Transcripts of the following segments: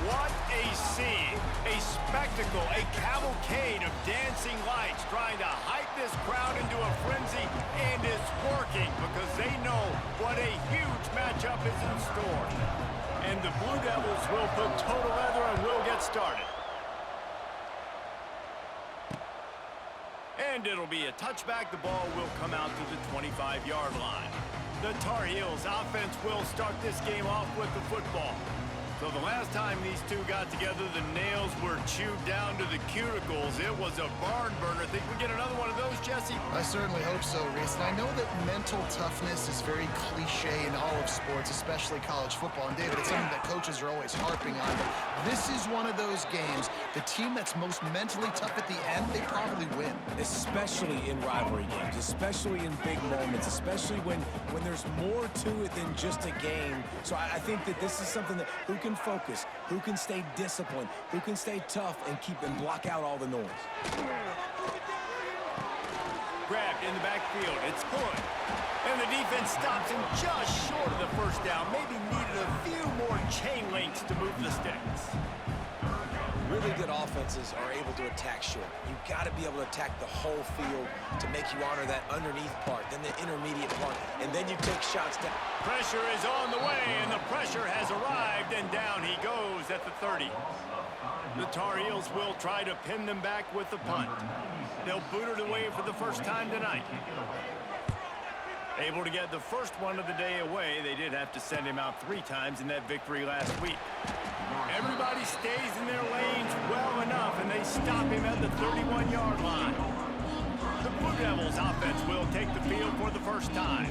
What a scene, a spectacle, a cavalcade of dancing lights trying to hype this crowd into a frenzy, and it's working because they know what a huge matchup is in store. And the Blue Devils will put total leather and will get started. And it'll be a touchback. The ball will come out to the 25-yard line. The Tar Heels offense will start this game off with the football. So the last time these two got together, the nails were chewed down to the cuticles. It was a barn burner. Think we get another one of those, Jesse? I certainly hope so, Reese. And I know that mental toughness is very cliche in all of sports, especially college football. And David, it's something that coaches are always harping on. But this is one of those games. The team that's most mentally tough at the end, they probably win. Especially in rivalry games, especially in big moments, especially when there's more to it than just a game. So I think that this is something that who can focus, who can stay disciplined, who can stay tough and keep and block out all the noise. Grabbed in the backfield, it's Hood. And the defense stops him just short of the first down. Maybe needed a few more chain links to move the sticks. Really good offenses are able to attack short. You've got to be able to attack the whole field to make you honor that underneath part, then the intermediate part, and then you take shots down. Pressure is on the way, and the pressure has arrived, and down he goes at the 30. The Tar Heels will try to pin them back with the punt. They'll boot it away for the first time tonight. Able to get the first one of the day away. They did have to send him out 3 times in that victory last week. Everybody stays in their lanes well enough, and they stop him at the 31-yard line. The Blue Devils offense will take the field for the first time.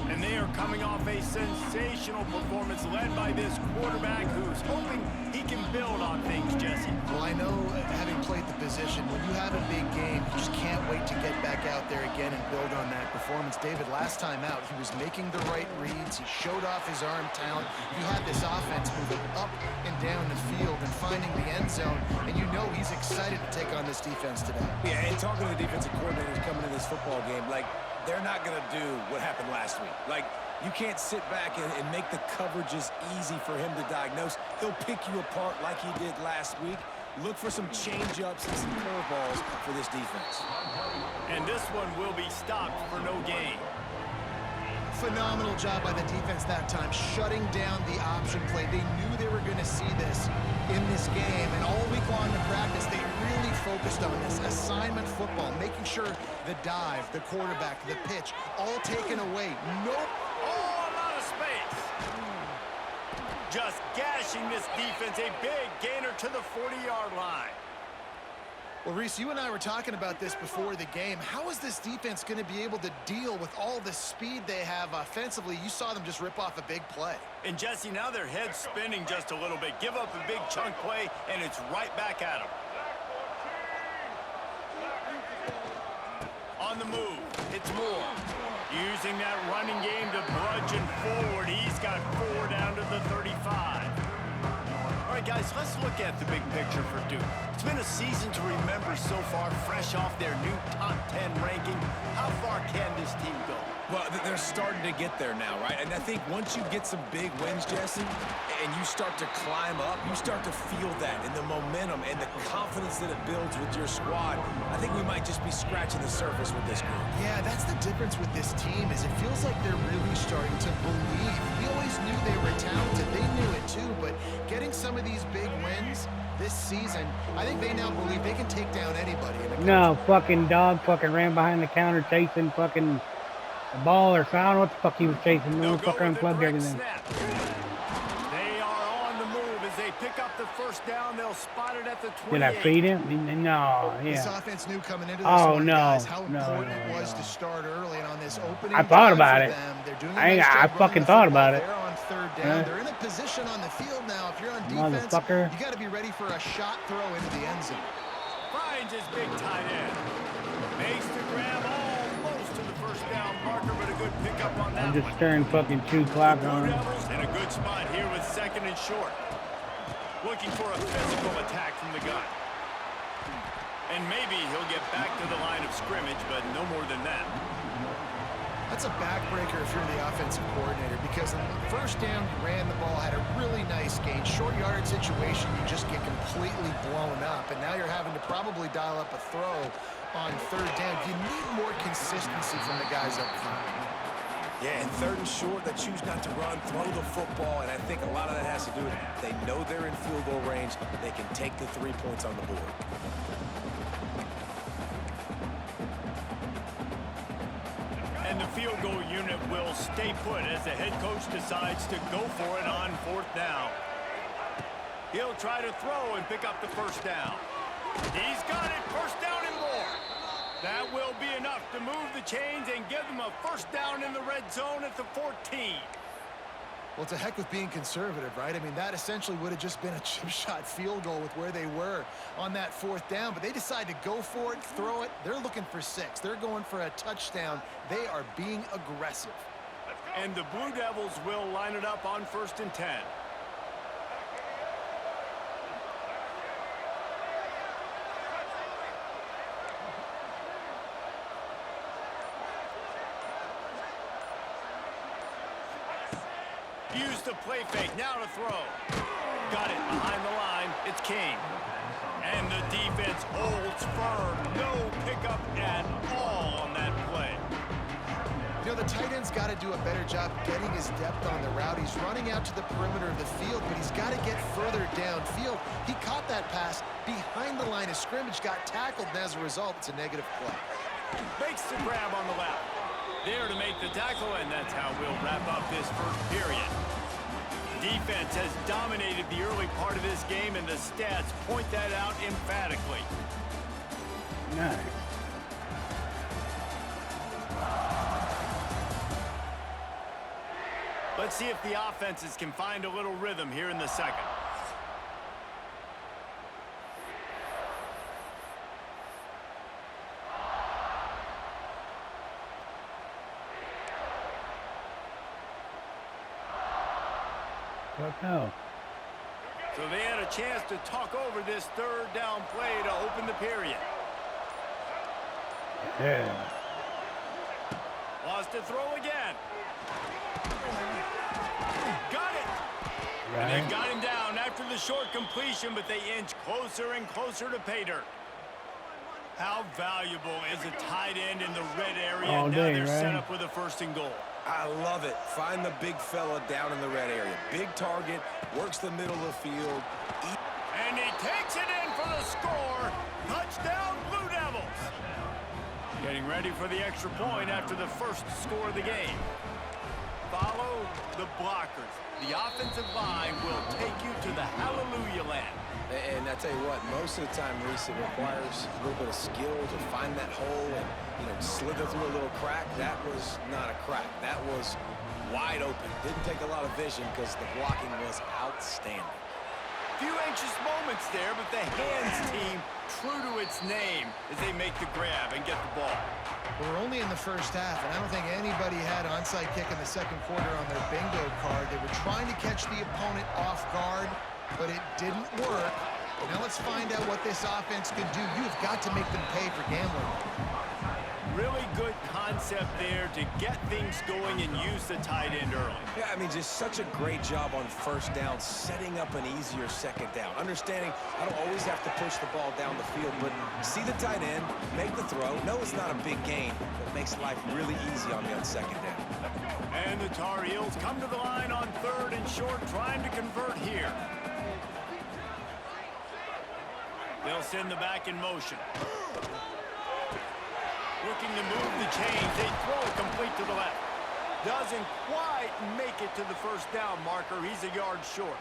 And they are coming off a sensational performance led by this quarterback who's hoping he can build on things, Jesse. Well, I know, having played the position, when you have a big game, you just can't wait to get back out there again and build on that performance. David, last time out, he was making the right reads. He showed off his arm talent. You had this offense moving up and down the field and finding the end zone, and you know he's excited to take on this defense today. Yeah, and talking to the defensive coordinators coming in this football game, like, they're not going to do what happened last week. Like, you can't sit back and make the coverages easy for him to diagnose. He'll pick you apart like he did last week. Look for some change-ups and some curveballs for this defense. And this one will be stopped for no gain. Phenomenal job by the defense that time, shutting down the option play. They knew they were going to see this in this game, and all week long in practice, they really focused on this assignment football, making sure the dive, the quarterback, the pitch, all taken away. Nope. Oh, a lot of space. Just gashing this defense, a big gainer to the 40-yard line. Well, Reese, you and I were talking about this before the game. How is this defense going to be able to deal with all the speed they have offensively? You saw them just rip off a big play. And, Jesse, now their head's spinning just a little bit. Give up a big chunk play, and it's right back at them. On the move, it's Moore. Using that running game to bludgeon forward. He's got 4 down to the 35. All right, guys, let's look at the big picture for Duke. It's been a season to remember so far, fresh off their new top 10 ranking. How far can this team go? Well, they're starting to get there now, right? And I think once you get some big wins, Jesse, and you start to climb up, you start to feel that and the momentum and the confidence that it builds with your squad. I think we might just be scratching the surface with this group. Yeah, that's the difference with this team is it feels like they're really starting to believe. We always knew they were talented. They knew it too, but getting some of these big wins this season, I think they now believe they can take down anybody. No, fucking dog fucking ran behind the counter chasing fucking the ball or something. I don't know what the fuck he was chasing. No fucker unplugged everything. They are on the move as they pick up the first down. They'll spot it at the 28. Did I feed him? No, yeah. This offense knew coming into this one, no, guys, how important it was to start early and on this opening. I thought about it. I fucking thought about it. They're on 3rd down. They're in a position on the field now. If you're on defense, you got to be ready for a shot throw into the end zone. Finds his big tight end. Makes the grab almost to the first down marker, but a good pickup on that one. I'm just staring fucking 2 o'clock on. In a good spot here with 2nd and short. Looking for a physical attack from the gun. And maybe he'll get back to the line of scrimmage, but no more than that. That's a backbreaker if you're the offensive coordinator because on the first down, he ran the ball, had a really nice game mean, short yardage situation, you just get completely blown up, and now you're having to probably dial up a throw on third down. You need more consistency from the guys up front. Yeah, and third and short, they choose not to run, throw the football, and I think a lot of that has to do with they know they're in field goal range. They can take the 3 points on the board. And the field goal unit will stay put as the head coach decides to go for it on fourth down. He'll try to throw and pick up the first down. He's got it, first down and more. That will be enough to move the chains and give them a first down in the red zone at the 14. Well, it's a heck with being conservative, right? I mean, that essentially would have just been a chip shot field goal with where they were on that fourth down, but they decide to go for it, throw it. They're looking for 6. They're going for a touchdown. They are being aggressive. And the Blue Devils will line it up on 1st and 10. Use the play fake, now to throw. Got it behind the line, it's King. And the defense holds firm. No pickup at all on that play. You know, the tight end's got to do a better job getting his depth on the route. He's running out to the perimeter of the field, but he's got to get further downfield. He caught that pass behind the line of scrimmage, got tackled, and as a result, it's a negative play. Makes the grab on the left. There to make the tackle, and that's how we'll wrap up this first period. Defense has dominated the early part of this game, and the stats point that out emphatically. Nice. Let's see if the offenses can find a little rhythm here in the second. No. So they had a chance to talk over this third down play to open the period. Yeah. Lost to throw again. Got it. Right. And they got him down after the short completion, but they inch closer and closer to pay dirt. How valuable is a tight end in the red area? All now day, they're set right? up with a 1st and goal. I love it. Find the big fella down in the red area. Big target, works the middle of the field. And he takes it in for the score. Touchdown, Blue Devils. Getting ready for the extra point after the first score of the game. Follow the blockers. The offensive line will take you to the hallelujah land. And I tell you what, most of the time, Reese, it requires a little bit of skill to find that hole and, slither through a little crack. That was not a crack. That was wide open. Didn't take a lot of vision because the blocking was outstanding. Few anxious moments there, but the hands team true to its name as they make the grab and get the ball. We're only in the first half, and I don't think anybody had onside kick in the second quarter on their bingo card. They were trying to catch the opponent off guard, but it didn't work. Now let's find out what this offense could do. You've got to make them pay for gambling. Really good concept there to get things going and use the tight end early. Yeah, I mean, just such a great job on first down, setting up an easier second down. Understanding I don't always have to push the ball down the field, but see the tight end, make the throw. No, it's not a big gain, but it makes life really easy on me on second down. And the Tar Heels come to the line on 3rd and short, trying to convert here. They'll send the back in motion. Looking to move the chains. They throw it complete to the left. Doesn't quite make it to the first down marker. He's a yard short.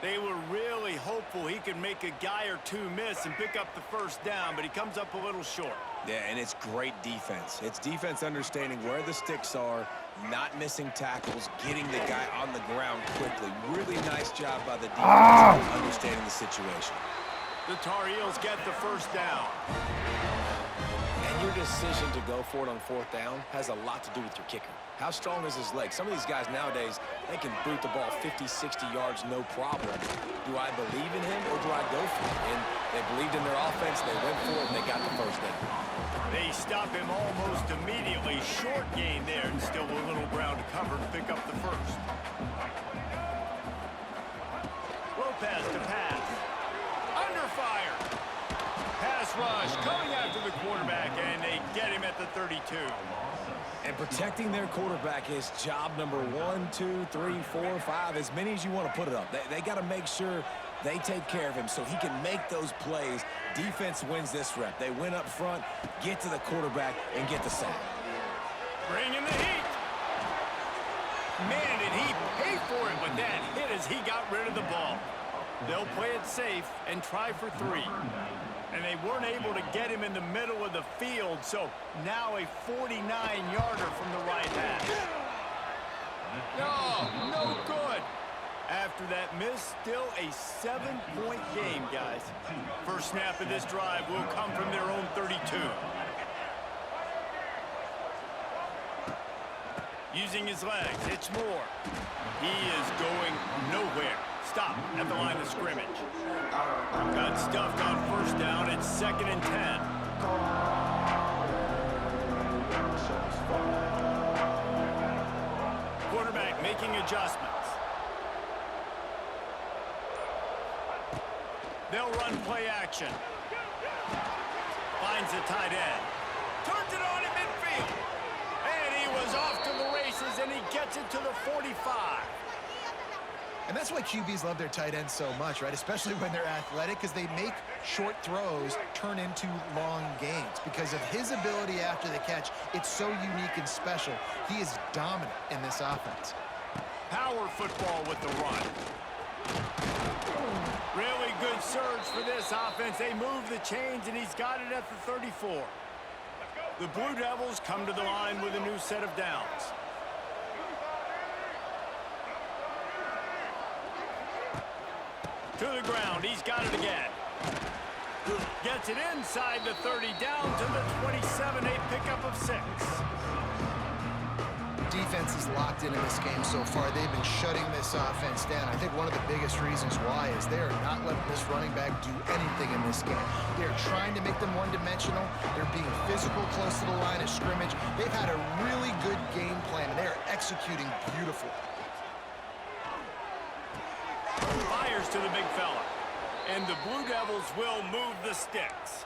They were really hopeful he could make a guy or two miss and pick up the first down, but he comes up a little short. Yeah, and it's great defense. It's defense understanding where the sticks are, not missing tackles, getting the guy on the ground quickly. Really nice job by the defense understanding the situation. The Tar Heels get the first down. And your decision to go for it on 4th down has a lot to do with your kicker. How strong is his leg? Some of these guys nowadays, they can boot the ball 50, 60 yards, no problem. Do I believe in him or do I go for it? And they believed in their offense, they went for it, and they got the first down. They stop him almost immediately. Short gain there, and still a little ground to cover to pick up the first. at the 32. And protecting their quarterback is job number 1, 2, 3, 4, 5, as many as you want to put it up. They got to make sure they take care of him so he can make those plays. Defense wins this rep. They win up front, get to the quarterback, and get the sack. Bring in the heat. Man, did he pay for it with that hit as he got rid of the ball. They'll play it safe and try for 3. And they weren't able to get him in the middle of the field, so now a 49-yarder from the right hash. No good. After that miss, still a 7-point game, guys. First snap of this drive will come from their own 32. Using his legs, it's Moore. He is going nowhere. Stop at the line of scrimmage. Got stuffed on first down. It's 2nd and 10. Quarterback making adjustments. They'll run play action. Finds the tight end. Turns it on in midfield. And he was off to the races, and he gets it to the 45. And that's why QBs love their tight ends so much, right? Especially when they're athletic, because they make short throws turn into long gains. Because of his ability after the catch, it's so unique and special. He is dominant in this offense. Power football with the run. Really good surge for this offense. They move the chains, and he's got it at the 34. The Blue Devils come to the line with a new set of downs. To the ground, he's got it again. Gets it inside the 30, down to the 27, a pickup of 6. Defense is locked in this game so far. They've been shutting this offense down. I think one of the biggest reasons why is they are not letting this running back do anything in this game. They're trying to make them one-dimensional. They're being physical close to the line of scrimmage. They've had a really good game plan, and they're executing beautiful. Fires to the big fella. And the Blue Devils will move the sticks.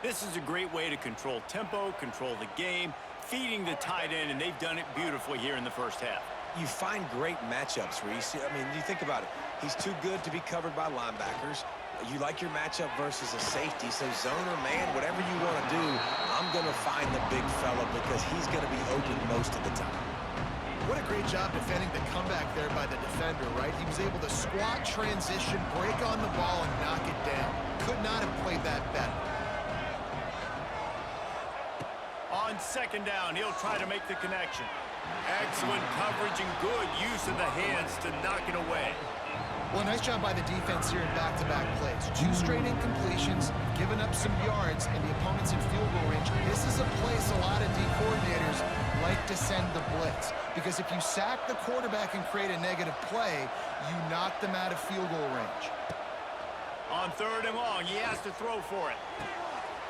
This is a great way to control tempo, control the game, feeding the tight end, and they've done it beautifully here in the first half. You find great matchups, Reese. I mean, you think about it. He's too good to be covered by linebackers. You like your matchup versus a safety, so zone or man, whatever you want to do, I'm going to find the big fella because he's going to be open most of the time. What a great job defending the comeback there by the defender, right? He was able to squat, transition, break on the ball, and knock it down. Could not have played that better. On 2nd down, he'll try to make the connection. Excellent coverage and good use of the hands to knock it away. Well, nice job by the defense here in back-to-back plays. 2 straight incompletions, giving up some yards, and the opponent's in field goal range. This is a place a lot of D coordinators like to send the blitz, because if you sack the quarterback and create a negative play, you knock them out of field goal range. On 3rd and long, he has to throw for it.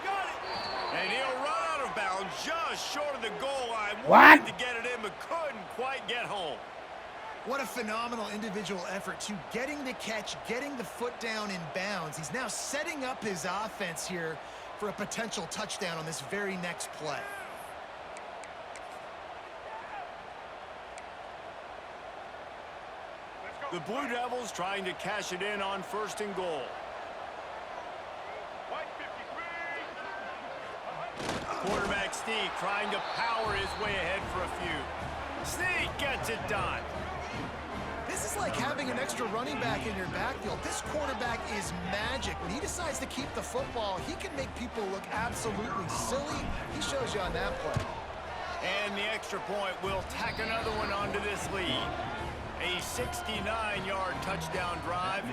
Got it! And he'll run out of bounds just short of the goal line. Wanted to get it in, but couldn't quite get home. What a phenomenal individual effort to getting the catch, getting the foot down in bounds. He's now setting up his offense here for a potential touchdown on this very next play. The Blue Devils trying to cash it in on 1st and goal. Quarterback Sneak trying to power his way ahead for a few. Sneak gets it done. This is like having an extra running back in your backfield. This quarterback is magic. When he decides to keep the football, he can make people look absolutely silly. He shows you on that play. And the extra point will tack another one onto this lead. A 69-yard touchdown drive.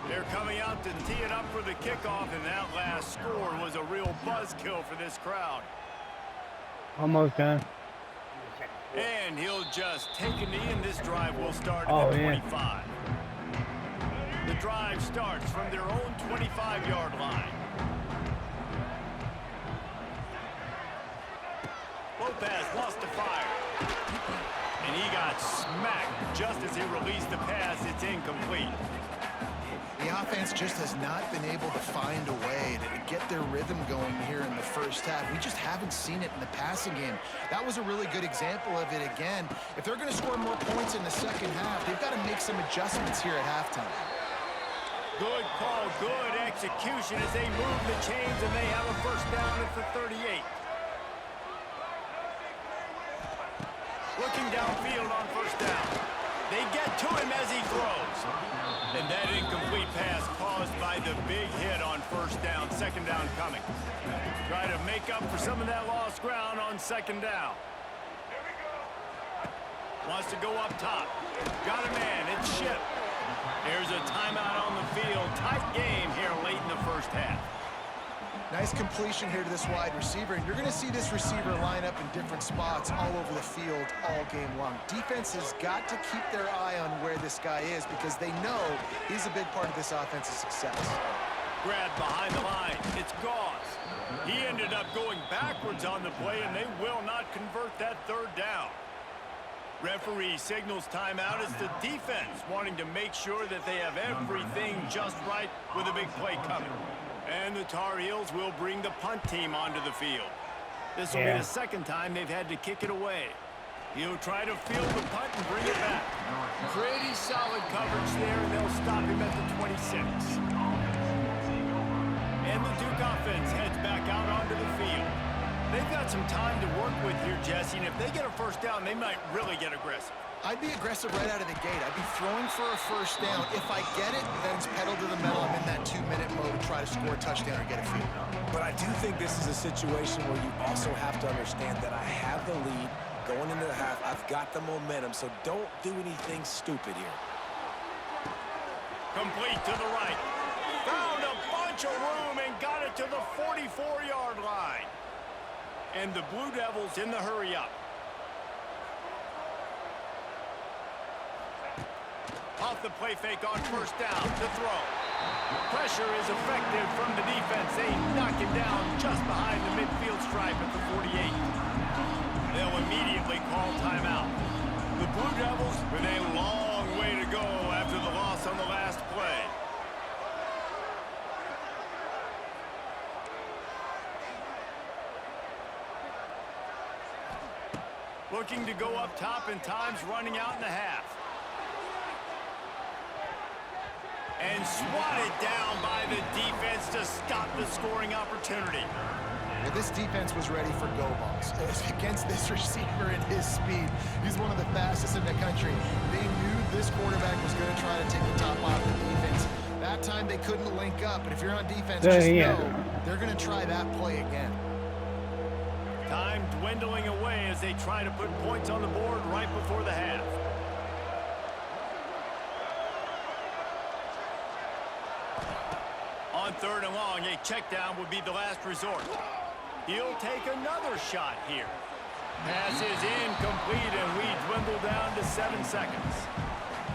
They're coming out to tee it up for the kickoff, and that last score was a real buzzkill for this crowd. Almost done. And he'll just take a knee, and this drive will start at the 25. The drive starts from their own 25-yard line. Lopez wants to fire. And he got smacked just as he released the pass. It's incomplete. The offense just has not been able to find a way to get their rhythm going here in the first half. We just haven't seen it in the passing game. That was a really good example of it again. If they're going to score more points in the second half, they've got to make some adjustments here at halftime. Good call, good execution as they move the chains, and they have a first down at the 38. Looking downfield on first down. They get to him as he throws. And that incomplete pass caused by the big hit on first down. Second down coming. Try to make up for some of that lost ground on second down. Wants to go up top. Got a man. It's Ship. Here's a timeout on the field. Tight game here late in the first half. Nice completion here to this wide receiver, and you're going to see this receiver line up in different spots all over the field all game long. Defense has got to keep their eye on where this guy is because they know he's a big part of this offense's success. Grabbed behind the line. It's Gauze. He ended up going backwards on the play, and they will not convert that third down. Referee signals timeout. It's the defense wanting to make sure that they have everything just right with a big play coming. And the Tar Heels will bring the punt team onto the field. This will be the second time they've had to kick it away. He'll try to field the punt and bring it back. Pretty solid coverage there, and they'll stop him at the 26. And the Duke offense heads back out onto the field. They've got some time to work with here, Jesse, and if they get a first down, they might really get aggressive. I'd be aggressive right out of the gate. I'd be throwing for a first down. If I get it, then it's pedal to the metal. I'm in that 2-minute mode to try to score a touchdown or get a field. But I do think this is a situation where you also have to understand that I have the lead going into the half. I've got the momentum, so don't do anything stupid here. Complete to the right. Found a bunch of room and got it to the 44-yard line. And the Blue Devils in the hurry-up. Off the play fake on first down to throw. Pressure is effective from the defense. They knock him down just behind the midfield stripe at the 48. They'll immediately call timeout. The Blue Devils with a long way to go after the loss on the last play. Looking to go up top, and time's running out in the half. And swatted down by the defense to stop the scoring opportunity. Well, this defense was ready for go balls. Against this receiver and his speed, he's one of the fastest in the country. They knew this quarterback was going to try to take the top off the defense. That time they couldn't link up, but if you're on defense, just know they're going to try that play again. Time dwindling away as they try to put points on the board right before the half. On third and long, a check down would be the last resort. He'll take another shot here. Pass is incomplete, and we dwindle down to 7 seconds.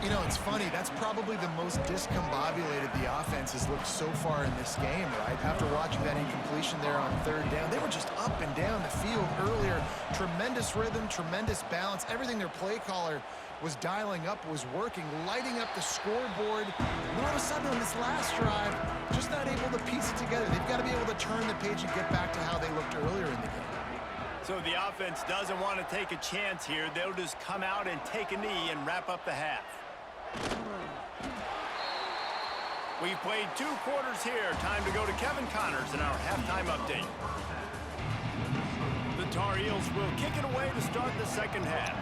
You know, it's funny. That's probably the most discombobulated the offense has looked so far in this game, right? After watching that incompletion there on third down, they were just up and down the field earlier. Tremendous rhythm, tremendous balance. Everything their play caller was dialing up was working, lighting up the scoreboard. And all of a sudden on this last drive, just not able to piece it together. They've got to be able to turn the page and get back to how they looked earlier in the game. So the offense doesn't want to take a chance here. They'll just come out and take a knee and wrap up the half. We've played 2 quarters here. Time to go to Kevin Connors in our halftime update. The Tar Heels will kick it away to start the second half.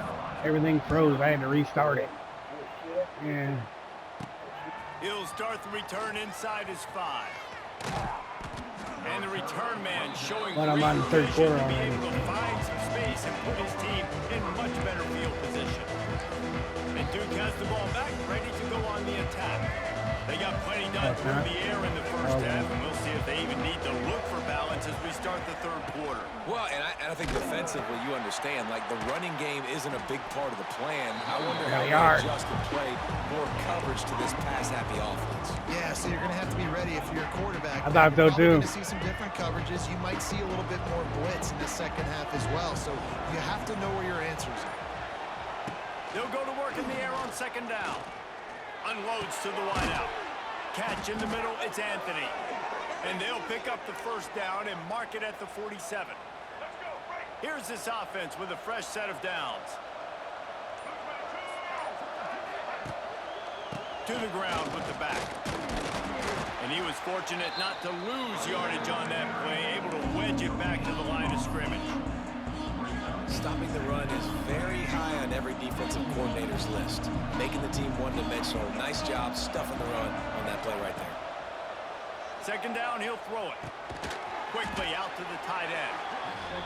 Everything froze. I had to restart it. Yeah. He'll start the return inside his 5. And the return man showing But I'm on the third quarter to be already. able to find some space and put his team in much better field position. And Duke has the ball back, ready to go on the attack. They got plenty done through the air in the first half, and we'll see if they even need to look for balance as we start the third quarter. Well, and I think defensively, you understand, like the running game isn't a big part of the plan. I wonder how they adjust and play more coverage to this pass-happy offense. Yeah, so you're going to have to be ready if you're a quarterback. I thought so, too. You're going to see some different coverages. You might see a little bit more blitz in the second half as well, so you have to know where your answers are. They'll go to work in the air on second down. Unloads to the wideout. catch in the middle. It's Anthony. And they'll pick up the first down and mark it at the 47. Here's this offense with a fresh set of downs. To the ground with the back. And he was fortunate not to lose yardage on that play, able to wedge it back to the line of scrimmage. Stopping the run is very high on every defensive coordinator's list. Making the team one-dimensional. Nice job stuffing the run on that play right there. Second down, he'll throw it. Quickly out to the tight end.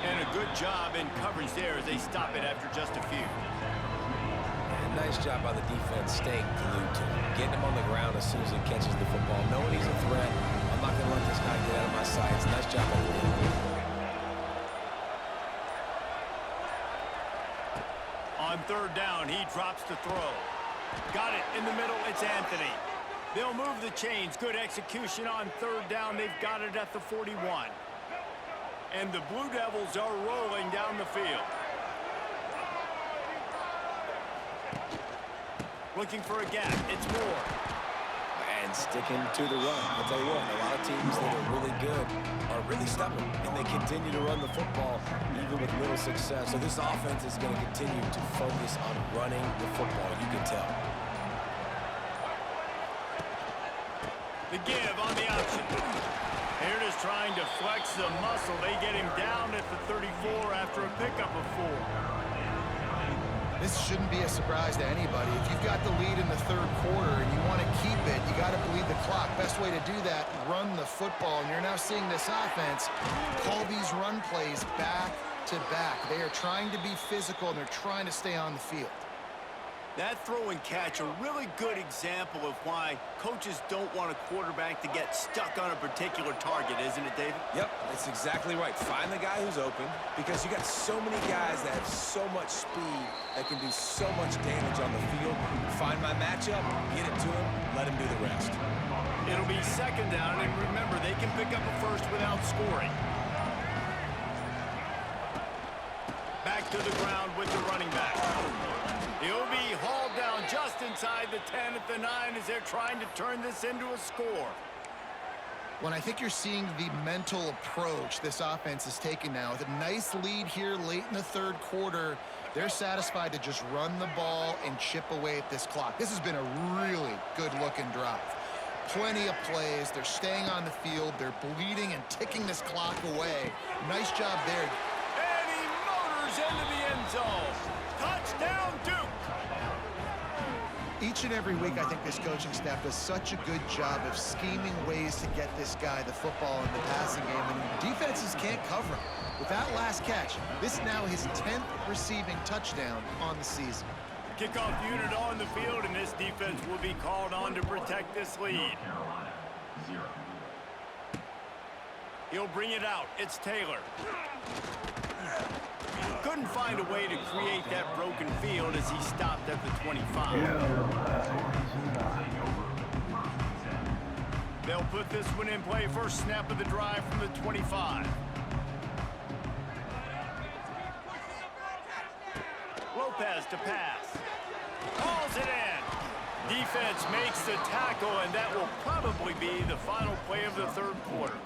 And a good job in coverage there as they stop it after just a few. And nice job by the defense staying glued to him. Getting him on the ground as soon as he catches the football. Knowing he's a threat. I'm not going to let this guy get out of my sights. Nice job by the team. On third down, he drops to throw. Got it in the middle. It's Anthony. They'll move the chains. Good execution on third down. They've got it at the 41. And the Blue Devils are rolling down the field. Looking for a gap. It's Moore. And sticking to the run. I'll tell you what, a lot of teams that are really good are really stubborn, and they continue to run the football even with little success. So this offense is going to continue to focus on running the football, you can tell. The give on the option. Here it is trying to flex the muscle. They get him down at the 34 after a pickup of 4. This shouldn't be a surprise to anybody. If you've got the lead in the third quarter and you want to keep it, you got to bleed the clock. Best way to do that, run the football. And you're now seeing this offense call these run plays back to back. They are trying to be physical, and they're trying to stay on the field. That throw and catch, a really good example of why coaches don't want a quarterback to get stuck on a particular target, isn't it, David? Yep, that's exactly right. Find the guy who's open, because you got so many guys that have so much speed that can do so much damage on the field. Find my matchup, get it to him, let him do the rest. It'll be second down, and remember, they can pick up a first without scoring. Back to the ground with the running back. He'll be hauled down just inside the 10 at the 9 as they're trying to turn this into a score. When I think you're seeing the mental approach this offense is taking now, with a nice lead here late in the third quarter, they're satisfied to just run the ball and chip away at this clock. This has been a really good-looking drive. Plenty of plays. They're staying on the field. They're bleeding and ticking this clock away. Nice job there. And he motors into the end zone. Touchdown, Duke! Each and every week, I think this coaching staff does such a good job of scheming ways to get this guy the football in the passing game, and defenses can't cover him. With that last catch, this is now his 10th receiving touchdown on the season. Kickoff unit on the field, and this defense will be called on to protect this lead. He'll bring it out. It's Taylor. Couldn't find a way to create that broken field as he stopped at the 25. They'll put this one in play. First snap of the drive from the 25. Lopez to pass. Calls it in. Defense makes the tackle, and that will probably be the final play of the third quarter.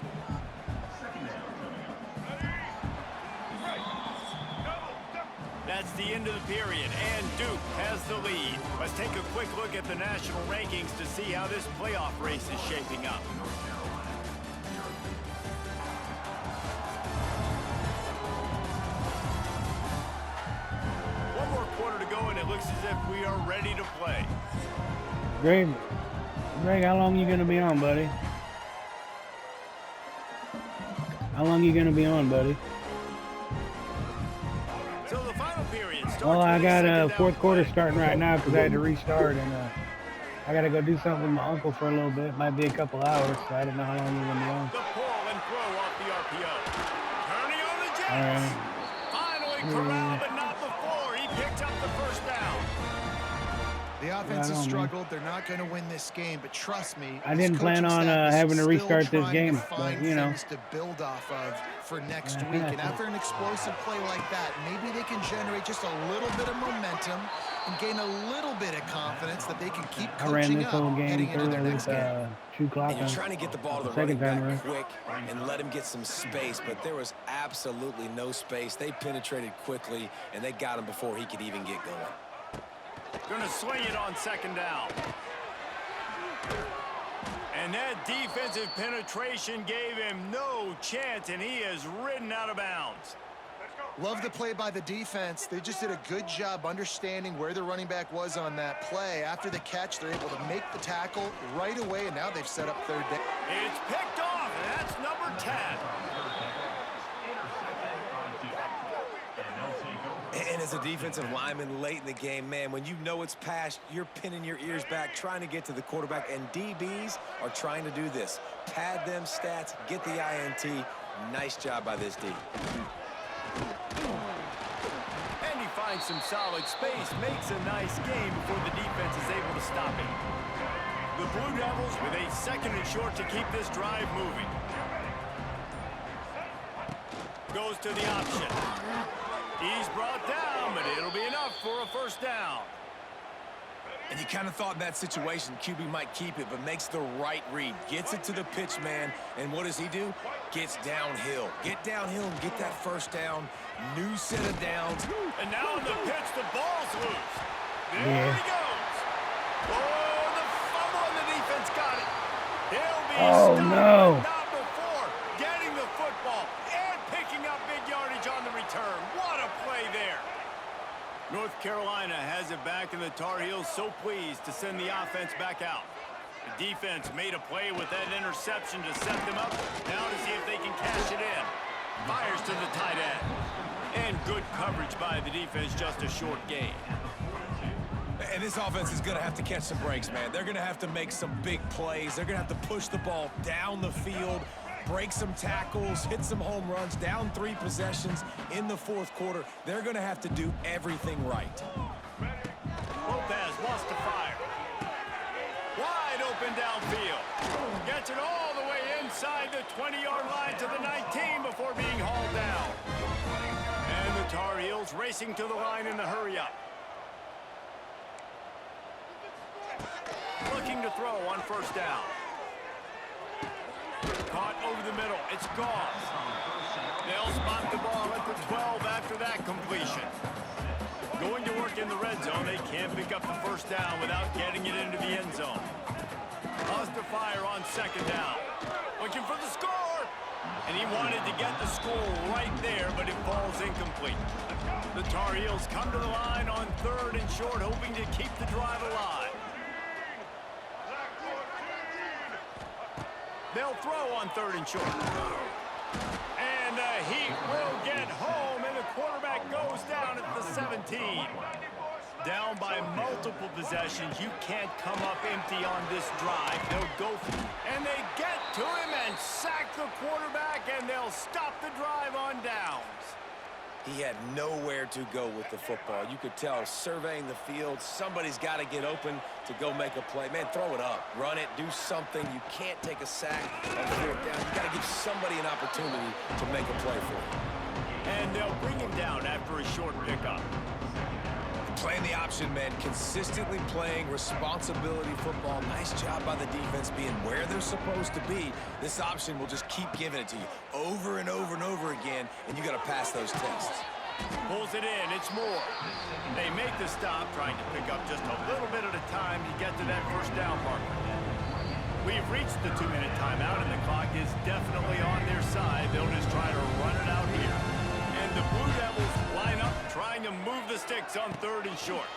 That's the end of the period, and Duke has the lead. Let's take a quick look at the national rankings to see how this playoff race is shaping up. One more quarter to go, and it looks as if we are ready to play. Greg, how long you gonna be on, buddy? How long you gonna be on, buddy? So the final period starts. Well, I got a fourth quarter play. starting right now because I had to restart, and I gotta go do something with my uncle for a little bit. Might be a couple hours, so I don't know how long you're gonna be on. The pull and throw off the RPO. Turning on the Jets. All right. Finally corralled, but not before. He picked up the first down. The offense has struggled. They're not going to win this game, but trust me, I this didn't plan coaching on staff is having to still restart this trying game, to but, find you know. things to build off of for next week. And after an explosive play like that, maybe they can generate just a little bit of momentum and gain a little bit of confidence that they can keep I ran coaching this whole up heading game into through their with next game. 2 clock And you're on trying to get the ball to the second running time back around. quick and let him get some space, but there was absolutely no space. They penetrated quickly, and they got him before he could even get going. Gonna swing it on second down. And that defensive penetration gave him no chance, and he is ridden out of bounds. Love the play by the defense. They just did a good job understanding where the running back was on that play. After the catch, they're able to make the tackle right away, and now they've set up third down. It's picked off, and that's number 10. And as a defensive lineman late in the game, man, when you know it's past, you're pinning your ears back, trying to get to the quarterback, and DBs are trying to do this. Pad them stats, get the INT. Nice job by this D. And he finds some solid space, makes a nice game before the defense is able to stop him. The Blue Devils with a second and short to keep this drive moving. Goes to the option. He's brought down, but it'll be enough for a first down. And you kind of thought in that situation QB might keep it, but makes the right read. Gets it to the pitch man, and what does he do? Gets downhill. Get downhill and get that first down. New set of downs. And now on the pitch, the ball's loose. There Yeah. he goes. Oh, the fumble, and the defense got it. They'll be Oh, stopped, no. but not before getting the football and picking up big yardage on the return. What a play there. North Carolina has it back, and the Tar Heels so pleased to send the offense back out. The defense made a play with that interception to set them up. Now to see if they can cash it in. Fires to the tight end. And good coverage by the defense, just a short gain. And this offense is going to have to catch some breaks, man. They're going to have to make some big plays. They're going to have to push the ball down the field, break some tackles, hit some home runs, down 3 possessions in the fourth quarter. They're going to have to do everything right. Lopez wants to fire. Wide open downfield. Gets it all the way inside the 20-yard line to the 19 before being hauled down. And the Tar Heels racing to the line in the hurry-up. Looking to throw on first down. Caught over the middle. It's Goff. They'll spot the ball at the 12 after that completion. Going to work in the red zone. They can't pick up the first down without getting it into the end zone. Toss to fire on second down. Looking for the score. And he wanted to get the score right there, but it falls incomplete. The Tar Heels come to the line on third and short, hoping to keep the drive alive. They'll throw on third and short. And the Heat will get home, and the quarterback goes down at the 17. Down by multiple possessions. You can't come up empty on this drive. They'll go for it. And they get to him and sack the quarterback, and they'll stop the drive on downs. He had nowhere to go with the football. You could tell, surveying the field, somebody's got to get open to go make a play. Man, throw it up, run it, do something. You can't take a sack on fourth down. You got to give somebody an opportunity to make a play for you. And they'll bring him down after a short pickup. Playing the option, man, consistently playing responsibility football. Nice job by the defense being where they're supposed to be. This option will just keep giving it to you over and over and over again, and you got to pass those tests. Pulls it in. It's Moore. They make the stop, trying to pick up just a little bit at a time to get to that first down marker. We've reached the 2-minute timeout, and the clock is definitely on their side. They'll just try to run it out here. And the Blue Devils line up, trying to move the sticks on third and short.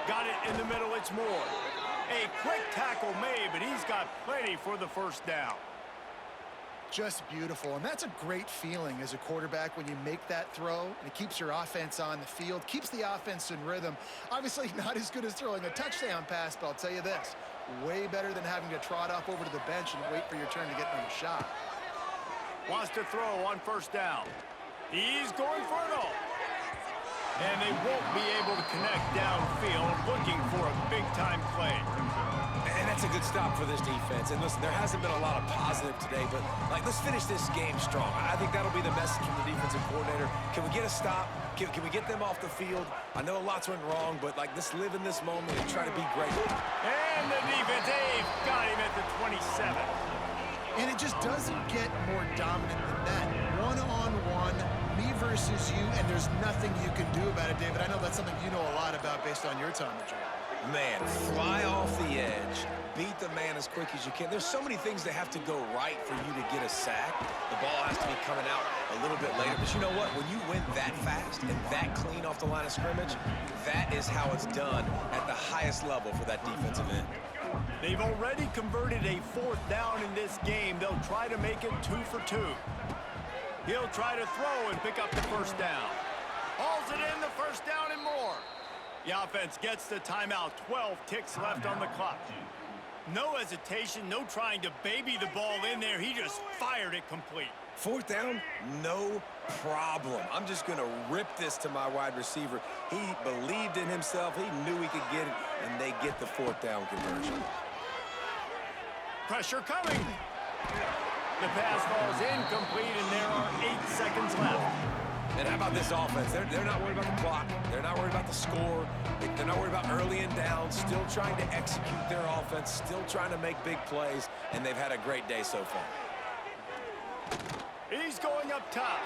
Got it in the middle. It's Moore. A quick tackle made, but he's got plenty for the first down. Just beautiful, and that's a great feeling as a quarterback when you make that throw, and it keeps your offense on the field, keeps the offense in rhythm. Obviously not as good as throwing a touchdown pass, but I'll tell you this, way better than having to trot up over to the bench and wait for your turn to get another shot. Wants to throw on first down. He's going for it all. And they won't be able to connect downfield, looking for a big-time play. And that's a good stop for this defense. And listen, there hasn't been a lot of positive today, but let's finish this game strong. I think that'll be the message from the defensive coordinator. Can we get a stop? Can we get them off the field? I know lots went wrong, but let's live in this moment and try to be great. And the defense, they've got him at the 27. And it just doesn't get more dominant than that. One-on-one, me versus you, and there's nothing you can do about it, David. I know that's something you know a lot about based on your time at Georgia. Man, fly off the edge, beat the man as quick as you can. There's so many things that have to go right for you to get a sack. The ball has to be coming out a little bit later. But you know what? When you win that fast and that clean off the line of scrimmage, that is how it's done at the highest level for that defensive end. They've already converted a 4th down in this game. They'll try to make it 2 for 2. He'll try to throw and pick up the 1st down. Hauls it in, the 1st down and more. The offense gets the timeout. 12 ticks left on the clock. No hesitation, no trying to baby the ball in there. He just fired it complete. 4th down, no problem. I'm just going to rip this to my wide receiver. He believed in himself. He knew he could get it, and they get the 4th down conversion. Pressure coming. The pass falls incomplete, and there are 8 seconds left. And how about this offense? They're not worried about the clock. They're not worried about the score. They're not worried about early and down. Still trying to execute their offense. Still trying to make big plays. And they've had a great day so far. He's going up top.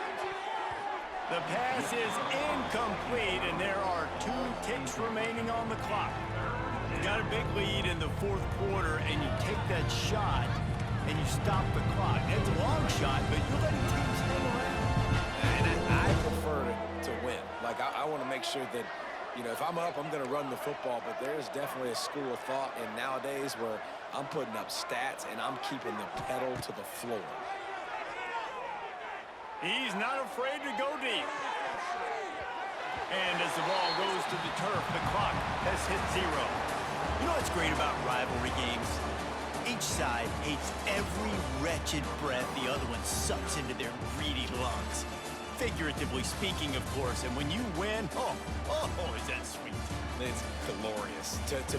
The pass is incomplete, and there are 2 ticks remaining on the clock. You got a big lead in the 4th quarter, and you take that shot, and you stop the clock. It's a long shot, but you're letting teams hang around. And I prefer to win. I want to make sure that, if I'm up, I'm going to run the football. But there is definitely a school of thought in nowadays where I'm putting up stats and I'm keeping the pedal to the floor. He's not afraid to go deep. And as the ball goes to the turf, the clock has hit 0. You know what's great about rivalry games? Each side hates every wretched breath the other one sucks into their greedy lungs. Figuratively speaking, of course, and when you win, oh, is that sweet. It's glorious to